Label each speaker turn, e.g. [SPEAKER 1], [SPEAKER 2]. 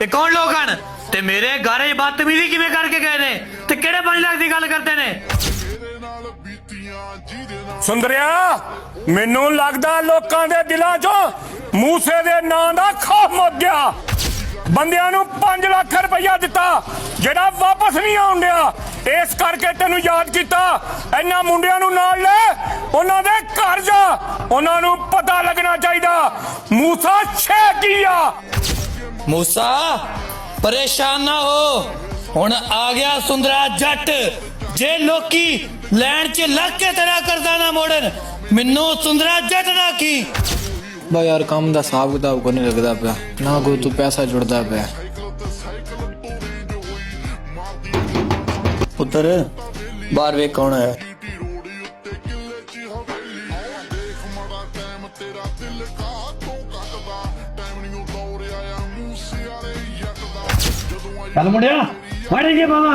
[SPEAKER 1] ਤੇ ਕੌਣ ਲੋਕ ਹਨ ਤੇ ਮੇਰੇ ਘਰੇ ਬਦਤਮੀਜ਼ੀ ਕਿਵੇਂ ਕਰਕੇ ਗਏ ਨੇ ਤੇ ਕਿਹੜੇ 5 ਲੱਖ ਦੀ ਗੱਲ ਕਰਦੇ ਨੇ।
[SPEAKER 2] ਸੁੰਦਰਿਆ ਮੈਨੂੰ ਲੱਗਦਾ ਲੋਕਾਂ ਦੇ ਦਿਲਾਂ 'ਚੋਂ ਮੂਸੇ ਦੇ ਨਾਂ ਦਾ ਖੌਫ ਮੁੱਕ ਗਿਆ। ਬੰਦਿਆਂ ਨੂੰ 5 ਲੱਖ ਰੁਪਈਆ ਦਿੱਤਾ ਜਿਹੜਾ ਵਾਪਸ ਨਹੀਂ ਆਉਣ ਡਿਆ, ਇਸ ਕਰਕੇ ਤੈਨੂੰ ਯਾਦ ਕੀਤਾ। ਇਹਨਾਂ ਮੁੰਡਿਆਂ ਨੂੰ ਨਾਲ ਲੈ, ਉਹਨਾਂ ਦੇ ਘਰ ਜਾ, ਉਹਨਾਂ ਨੂੰ ਪਤਾ ਲੱਗਣਾ ਚਾਹੀਦਾ ਮੂਸਾ ਛੇ ਕੀ ਆ।
[SPEAKER 1] मूसा परेशान ना हो, हुण आ गया सुंदरा जट। जे लोकी लैन च लग के तेरा करदा ना मोड़न, मिन्नू सुंदरा जट ना की।
[SPEAKER 3] भाई यार काम दा हिसाब किताब को नहीं लगता पिया ना, कोई तू पैसा जुड़ता पिया।
[SPEAKER 1] पुत्र बाहर वे कौन है? चल मुंडिया मारेंगे बाबा।